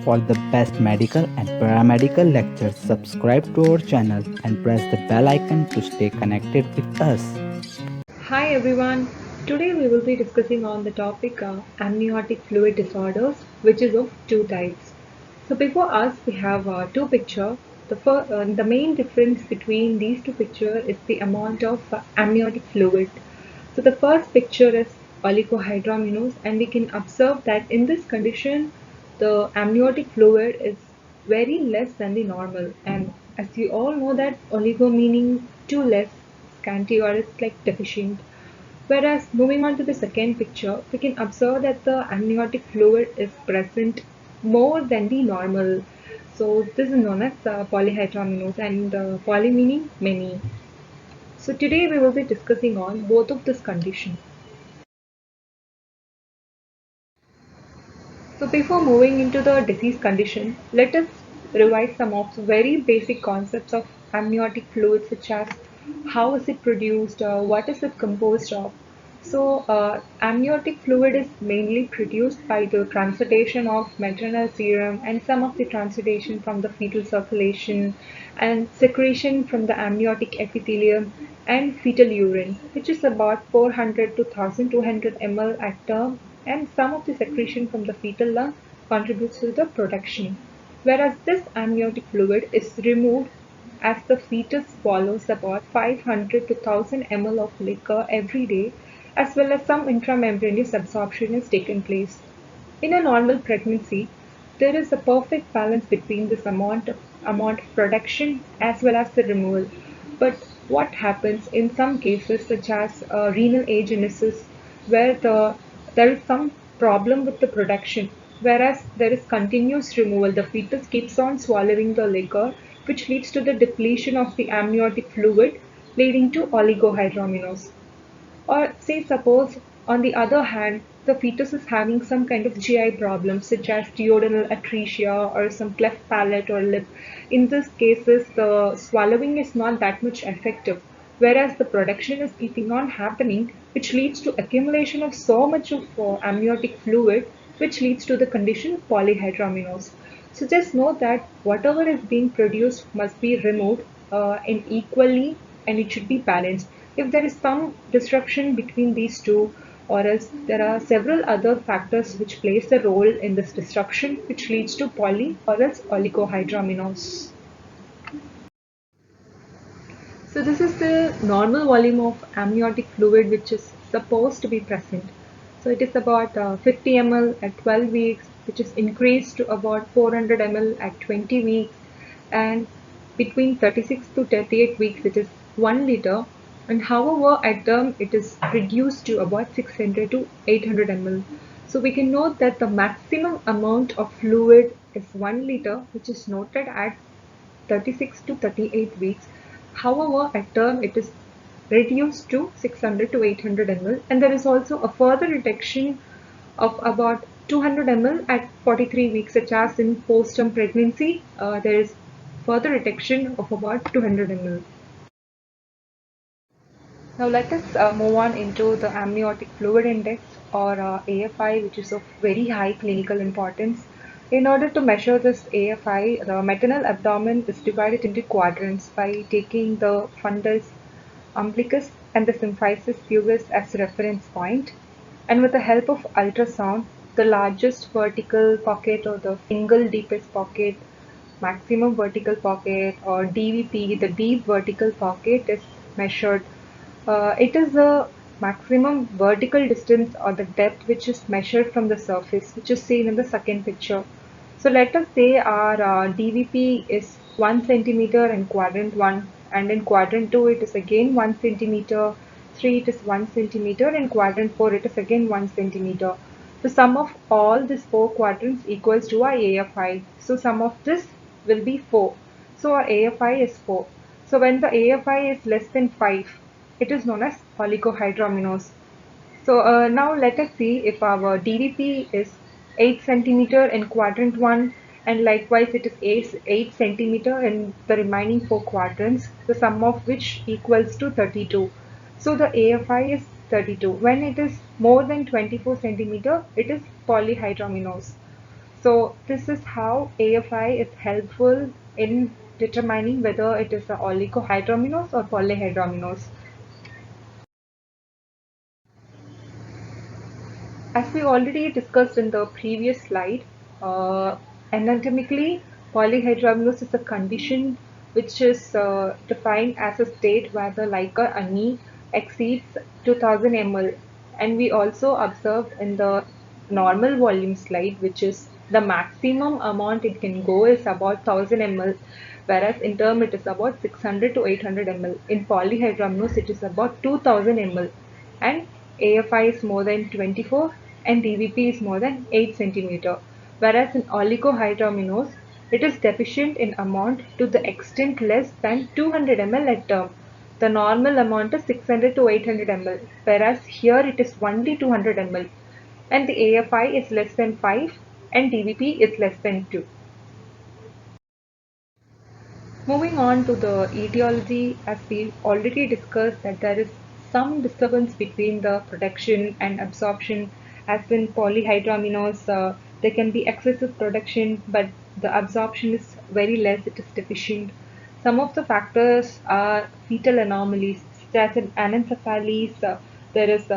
For the best medical and paramedical lectures, subscribe to our channel and press the bell icon to stay connected with us. Hi everyone. Today we will be discussing on the topic amniotic fluid disorders, which is of two types. So before us, we have two pictures. The main difference between these two pictures is the amount of amniotic fluid. So the first picture is oligohydramnios, and we can observe that in this condition, the amniotic fluid is very less than the normal. And as you all know that oligo meaning too less, scanty or it's like deficient. Whereas moving on to the second picture, we can observe that the amniotic fluid is present more than the normal. So this is known as polyhydramnios, and poly meaning many. So today we will be discussing on both of this condition. So before moving into the disease condition, let us revise some of the very basic concepts of amniotic fluid, such as how is it produced, what is it composed of. So amniotic fluid is mainly produced by the transudation of maternal serum and some of the transudation from the fetal circulation and secretion from the amniotic epithelium and fetal urine, which is about 400 to 1200 ml at term, and some of the secretion from the fetal lung contributes to the production. Whereas this amniotic fluid is removed as the fetus swallows about 500 to 1000 ml of liquor every day, as well as some intramembranous absorption is taken place. In a normal pregnancy, there is a perfect balance between this amount of production as well as the removal. But what happens in some cases, such as renal agenesis, where there is some problem with the production, whereas there is continuous removal, the fetus keeps on swallowing the liquor, which leads to the depletion of the amniotic fluid, leading to oligohydramnios. Or say suppose on the other hand, the fetus is having some kind of GI problem such as duodenal atresia or some cleft palate or lip. In these cases, the swallowing is not that much effective, whereas the production is keeping on happening, which leads to accumulation of so much of amniotic fluid, which leads to the condition polyhydramnios. So just know that whatever is being produced must be removed in equally, and it should be balanced. If there is some disruption between these two, or else there are several other factors which plays a role in this disruption, which leads to poly or else oligohydramnios. So this is the normal volume of amniotic fluid which is supposed to be present. So it is about 50 ml at 12 weeks, which is increased to about 400 ml at 20 weeks, and between 36 to 38 weeks it is 1 liter, and however at term it is reduced to about 600 to 800 ml. So we can note that the maximum amount of fluid is 1 liter, which is noted at 36 to 38 weeks. However, at term it is reduced to 600 to 800 ml, and there is also a further reduction of about 200 ml at 43 weeks, such as in post-term pregnancy. There is further reduction of about 200 ml. Now let us move on into the amniotic fluid index, or AFI, which is of very high clinical importance. In order to measure this AFI, the maternal abdomen is divided into quadrants by taking the fundus umbilicus and the symphysis pubis as reference point. And with the help of ultrasound, the largest vertical pocket or the single deepest pocket, maximum vertical pocket, or DVP, the deep vertical pocket, is measured. It is the maximum vertical distance or the depth which is measured from the surface, which is seen in the second picture. So let us say our DVP is 1 centimeter in quadrant 1, and in quadrant 2 it is again 1 centimeter, 3 it is 1 centimeter, and quadrant 4 it is again 1 centimeter. The sum of all these four quadrants equals to our AFI. So sum of this will be 4. So our AFI is 4. So when the AFI is less than 5, it is known as oligohydramnios. So now let us see if our DVP is 8 centimeter in quadrant 1, and likewise it is 8 centimeter in the remaining 4 quadrants, the sum of which equals to 32. So the AFI is 32. When it is more than 24 centimeter, it is polyhydramnios. So this is how AFI is helpful in determining whether it is a oligohydramnios or polyhydramnios. As we already discussed in the previous slide, anatomically, polyhydramnios is a condition which is defined as a state where the Leica Ani exceeds 2000 ml. And we also observed in the normal volume slide, which is the maximum amount it can go is about 1000 ml, whereas in term it is about 600 to 800 ml. In polyhydramnios, it is about 2000 ml, and AFI is more than 24 and DVP is more than 8 centimeter. Whereas in oligohydramnios, it is deficient in amount to the extent less than 200 ml at term. The normal amount is 600 to 800 ml, whereas here it is only 200 ml, and the AFI is less than 5 and DVP is less than 2. Moving on to the etiology, as we already discussed that there is some disturbance between the production and absorption. As in polyhydramnios, there can be excessive production, but the absorption is very less, it is deficient. Some of the factors are fetal anomalies, such as in anencephalies, there is,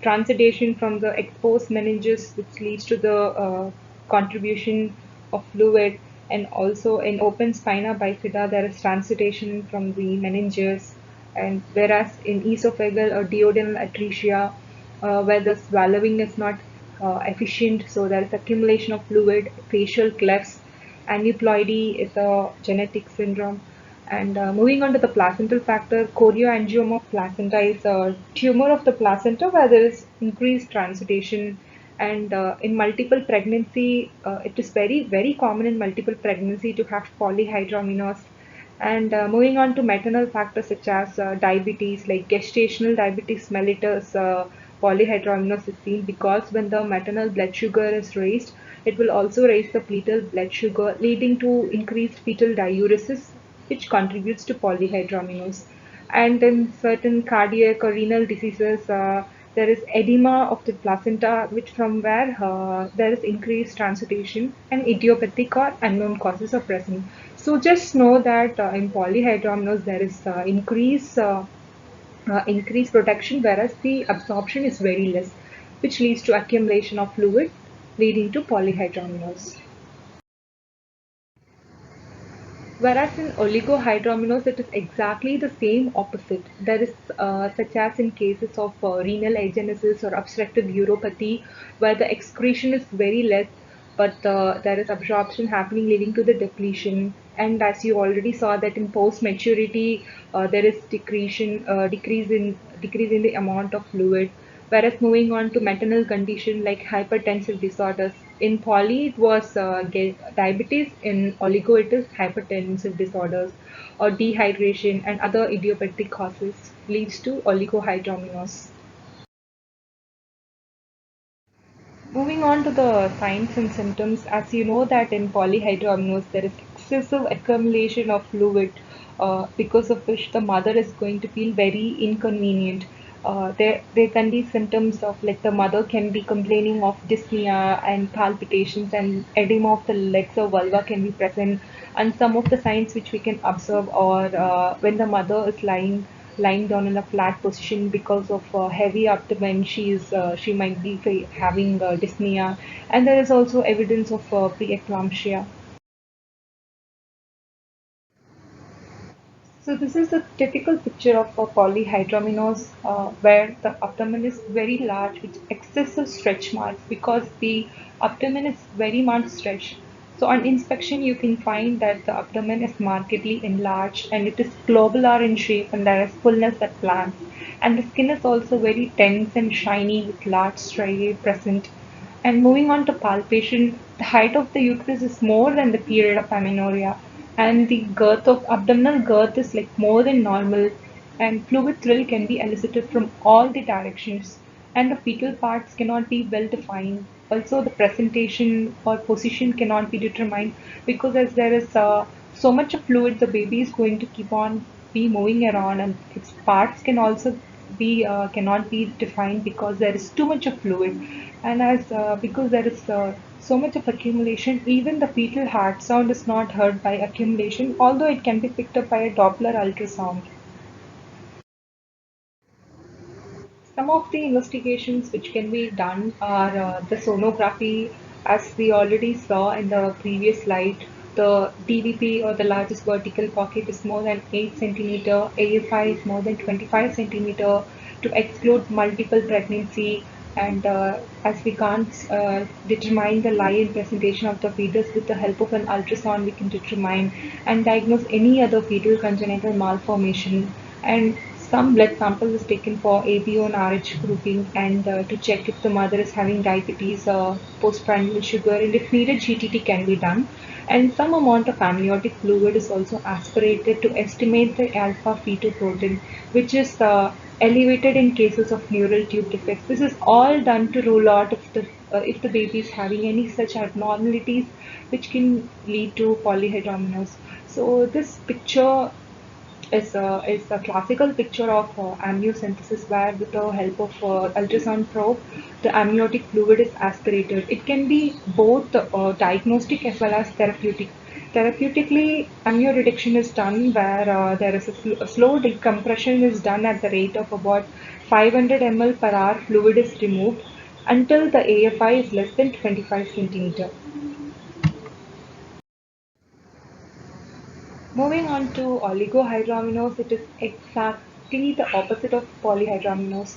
transitation from the exposed meninges, which leads to the contribution of fluid, and also in open spina bifida there is transitation from the meninges, and whereas in esophageal or duodenal atresia, where the swallowing is not efficient, so there is accumulation of fluid, facial clefts. Aneuploidy is a genetic syndrome. And moving on to the placental factor, chorioangioma of placenta is a tumor of the placenta where there is increased transitation. And in multiple pregnancy, it is very, very common in multiple pregnancy to have polyhydramnios. And moving on to maternal factors such as diabetes, like gestational diabetes mellitus, polyhydramnios is seen because when the maternal blood sugar is raised, it will also raise the fetal blood sugar, leading to increased fetal diuresis, which contributes to polyhydramnios. And in certain cardiac or renal diseases, there is edema of the placenta, which from where there is increased transitation, and idiopathic or unknown causes are present. So just know that in polyhydramnios there is increased protection, whereas the absorption is very less, which leads to accumulation of fluid, leading to polyhydramnios. Whereas in oligohydramnios, it is exactly the same opposite. There is, such as in cases of renal agenesis or obstructive uropathy, where the excretion is very less, but there is absorption happening, leading to the depletion. And as you already saw that in post maturity, there is decrease in the amount of fluid. Whereas moving on to maternal condition like hypertensive disorders, in poly it was diabetes, in oligo it is hypertensive disorders or dehydration and other idiopathic causes leads to oligohydramnios. Moving on to the signs and symptoms, as you know that in polyhydramnios there is excessive accumulation of fluid, because of which the mother is going to feel very inconvenient. There can be symptoms of like the mother can be complaining of dyspnea and palpitations, and edema of the legs or vulva can be present. And some of the signs which we can observe are when the mother is lying down in a flat position because of heavy abdomen, she might be having dyspnea, and there is also evidence of preeclampsia. So this is a typical picture of a polyhydramnios, where the abdomen is very large with excessive stretch marks because the abdomen is very much stretched. So on inspection, you can find that the abdomen is markedly enlarged and it is globular in shape, and there is fullness at glance. And the skin is also very tense and shiny with large striae present. And moving on to palpation, the height of the uterus is more than the period of amenorrhea, and the girth of abdominal girth is like more than normal, and fluid thrill can be elicited from all the directions, and the fetal parts cannot be well defined. Also, the presentation or position cannot be determined because as there is so much of fluid, the baby is going to keep on be moving around, and its parts can also be cannot be defined because there is too much of fluid, and as because there is so much of accumulation, even the fetal heart sound is not heard by accumulation, although it can be picked up by a Doppler ultrasound. Some of the investigations which can be done are the sonography, as we already saw in the previous slide. The DVP, or the largest vertical pocket, is more than 8 centimeter. AFI is more than 25 centimeter to exclude multiple pregnancy. And as we can't determine the lie in presentation of the fetus with the help of an ultrasound, we can determine and diagnose any other fetal congenital malformation. And some blood sample is taken for ABO and RH grouping, and to check if the mother is having diabetes or postprandial sugar, and if needed, GTT can be done. And some amount of amniotic fluid is also aspirated to estimate the alpha fetoprotein, which is elevated in cases of neural tube defects. This is all done to rule out if the baby is having any such abnormalities which can lead to polyhydramnios. So this picture is a classical picture of amniocentesis, where with the help of ultrasound probe, the amniotic fluid is aspirated. It can be both diagnostic as well as therapeutic. Therapeutically, amnioreduction is done where there is a slow decompression is done at the rate of about 500 ml per hour. Fluid is removed until the AFI is less than 25 centimeter. Moving on to oligohydramnios, it is exactly the opposite of polyhydramnios.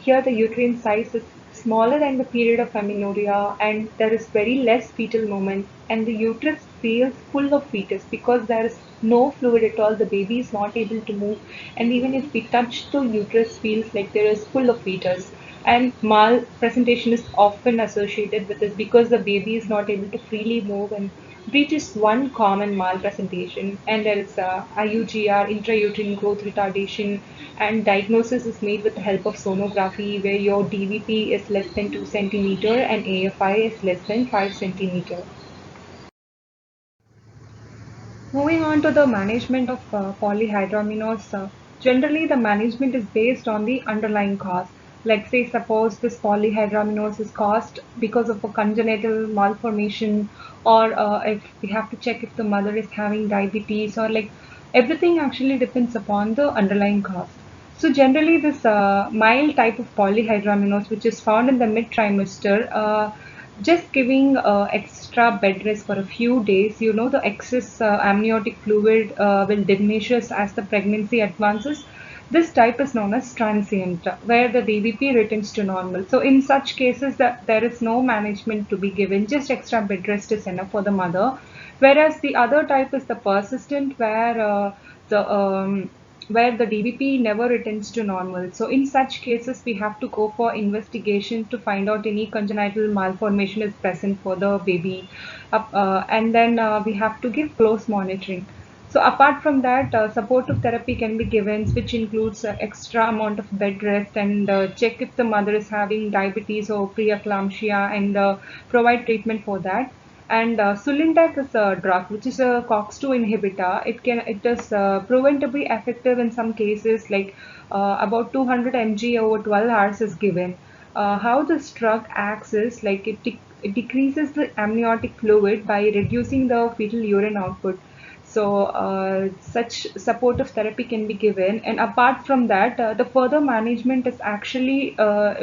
Here the uterine size is smaller than the period of amenorrhea, and there is very less fetal movement, and the uterus feels full of fetus because there is no fluid at all. The baby is not able to move, and even if we touch the uterus, feels like there is full of fetus. And mal presentation is often associated with this because the baby is not able to freely move, and breech is one common malpresentation, and there is IUGR, intrauterine growth retardation, and diagnosis is made with the help of sonography, where your DVP is less than 2 centimeter and AFI is less than 5 centimeter. Moving on to the management of polyhydramnios, generally the management is based on the underlying cause. Like say suppose this polyhydramnios is caused because of a congenital malformation, or if we have to check if the mother is having diabetes, or like everything actually depends upon the underlying cause. So generally this mild type of polyhydramnios, which is found in the mid trimester, just giving extra bed rest for a few days, the excess amniotic fluid will diminishes as the pregnancy advances. This type is known as transient, where the DVP returns to normal. So in such cases, that there is no management to be given, just extra bed rest is enough for the mother. Whereas the other type is the persistent, the where the DVP never returns to normal. So in such cases, we have to go for investigation to find out any congenital malformation is present for the baby, and then we have to give close monitoring. So apart from that, supportive therapy can be given, which includes extra amount of bed rest, and check if the mother is having diabetes or preeclampsia, and provide treatment for that. And Sulindac is a drug which is a COX-2 inhibitor. It is proven to be effective in some cases, like about 200 mg over 12 hours is given. How this drug acts is like it decreases the amniotic fluid by reducing the fetal urine output. So such supportive therapy can be given, and apart from that, the further management is actually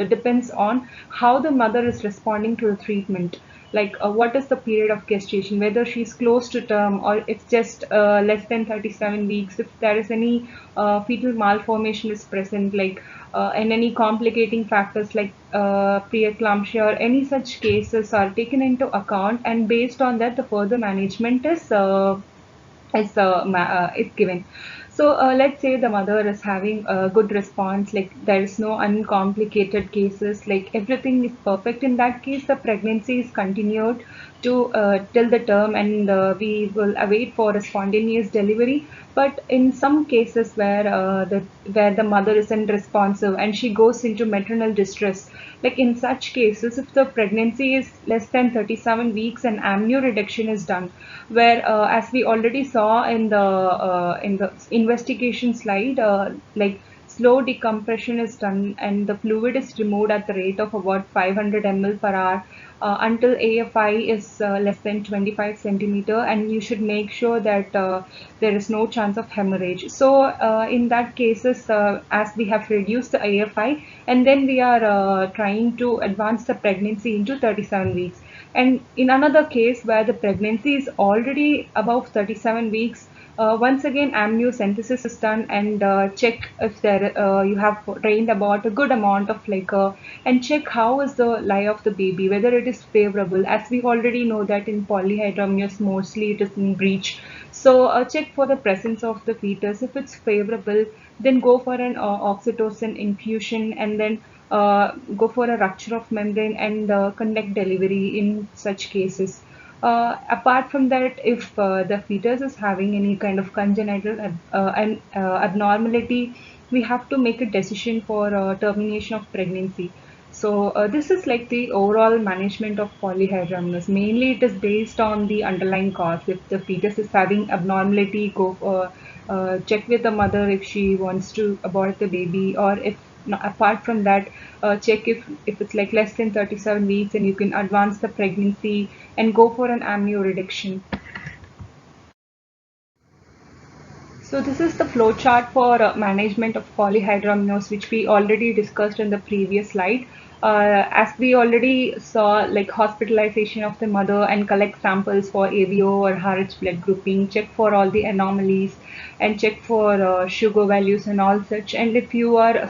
depends on how the mother is responding to the treatment. Like what is the period of gestation, whether she's close to term or it's just less than 37 weeks, if there is any fetal malformation is present, like and any complicating factors like preeclampsia or any such cases are taken into account, and based on that the further management is given. So let's say the mother is having a good response, like there is no uncomplicated cases, like everything is perfect. In that case, the pregnancy is continued to till the term, and we will await for a spontaneous delivery. But in some cases where the mother isn't responsive and she goes into maternal distress, like in such cases, if the pregnancy is less than 37 weeks, and amnioreduction is done, where as we already saw in the investigation slide, like slow decompression is done and the fluid is removed at the rate of about 500 ml per hour until AFI is less than 25 centimeter, and you should make sure that there is no chance of hemorrhage. So in that cases, as we have reduced the AFI, and then we are trying to advance the pregnancy into 37 weeks. And in another case where the pregnancy is already above 37 weeks, once again amniocentesis is done and check if there you have drained about a good amount of liquor, and check how is the lie of the baby, whether it is favorable, as we already know that in polyhydramnios mostly it is in breech. So check for the presence of the fetus. If it's favorable, then go for an oxytocin infusion, and then go for a rupture of membrane and conduct delivery in such cases. Apart from that, if the fetus is having any kind of congenital abnormality, we have to make a decision for termination of pregnancy. So this is like the overall management of polyhydramnios. Mainly, it is based on the underlying cause. If the fetus is having abnormality, go check with the mother if she wants to abort the baby, or if no, apart from that, check if it's like less than 37 weeks, and you can advance the pregnancy and go for an amnio reduction. So this is the flow chart for management of polyhydramnios, which we already discussed in the previous slide. As we already saw, like hospitalization of the mother and collect samples for ABO or RH blood grouping, check for all the anomalies, and check for sugar values and all such. And if you are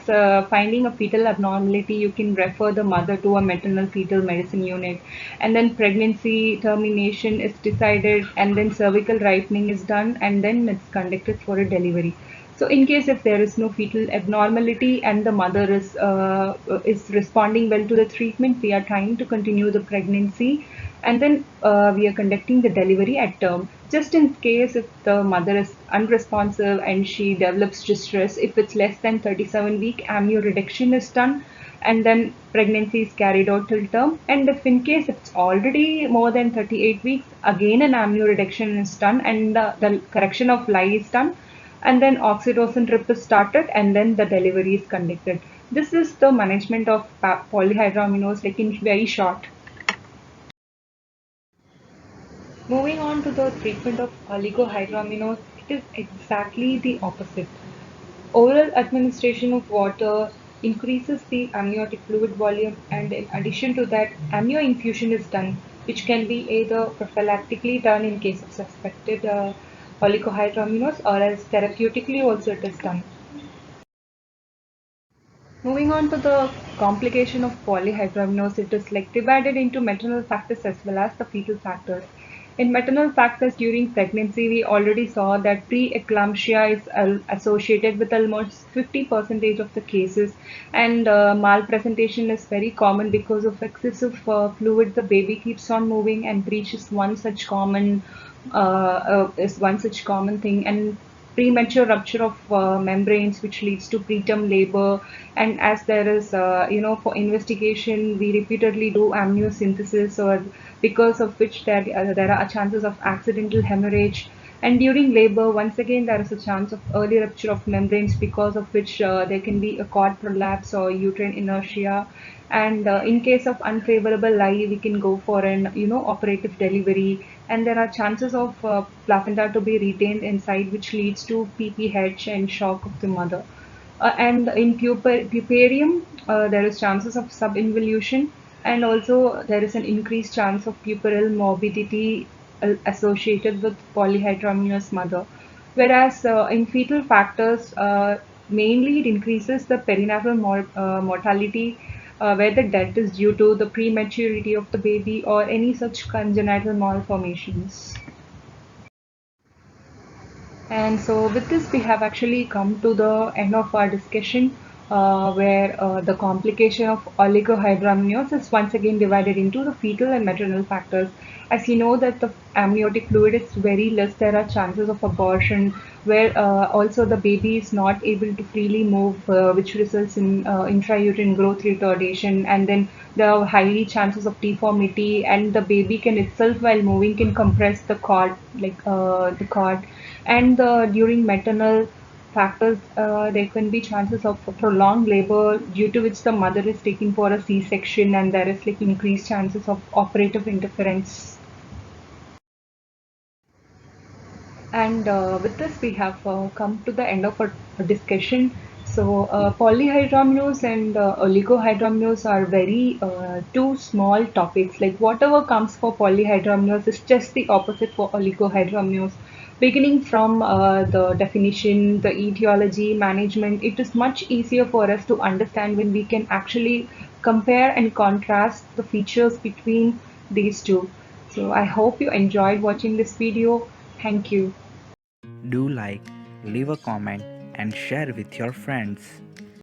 finding a fetal abnormality, you can refer the mother to a maternal fetal medicine unit. And then pregnancy termination is decided, and then cervical ripening is done, and then it's conducted for a delivery. So in case if there is no fetal abnormality and the mother is responding well to the treatment, we are trying to continue the pregnancy, and then we are conducting the delivery at term. Just in case if the mother is unresponsive and she develops distress, if it's less than 37 week, amnio reduction is done, and then pregnancy is carried out till term. And if in case it's already more than 38 weeks, again an amnio reduction is done, and the correction of lie is done, and then oxytocin drip is started, and then the delivery is conducted. This is the management of polyhydramnios, like in very short. Moving on to the treatment of oligohydramnios, it is exactly the opposite. Oral administration of water increases the amniotic fluid volume, and in addition to that, amnio infusion is done, which can be either prophylactically done in case of suspected oligohydramnios, or else therapeutically also it is done. Moving on to the complication of polyhydramnios, it is like divided into maternal factors as well as the fetal factors. In maternal factors during pregnancy, we already saw that preeclampsia is associated with almost 50% of the cases, and malpresentation is very common because of excessive fluid. The baby keeps on moving, and breech is one such common thing, and premature rupture of membranes, which leads to preterm labor. And as there is for investigation, we repeatedly do amniocentesis, or because of which there are chances of accidental hemorrhage. And during labor, once again, there is a chance of early rupture of membranes, because of which there can be a cord prolapse or uterine inertia. And in case of unfavorable lie, we can go for an operative delivery. And there are chances of placenta to be retained inside, which leads to PPH and shock of the mother. And in puparium, there is chances of subinvolution, and also there is an increased chance of puerperal morbidity associated with polyhydramnios mother. Whereas in fetal factors, mainly it increases the perinatal mortality, where the death is due to the prematurity of the baby or any such congenital malformations. And so with this, we have actually come to the end of our discussion, where the complication of oligohydramnios is once again divided into the fetal and maternal factors. As you know that the amniotic fluid is very less, there are chances of abortion, where also the baby is not able to freely move, which results in intrauterine growth retardation, and then there are highly chances of deformity, and the baby can itself while moving can compress the cord, like the cord. And during maternal factors. There can be chances of prolonged labor due to which the mother is taken for a C-section, and there is like increased chances of operative interference. And with this, we have come to the end of our discussion. So, polyhydramnios and oligohydramnios are very two small topics. Like whatever comes for polyhydramnios is just the opposite for oligohydramnios. Beginning from the definition, the etiology, management, it is much easier for us to understand when we can actually compare and contrast the features between these two. So, I hope you enjoyed watching this video. Thank you. Do like, leave a comment, and share with your friends.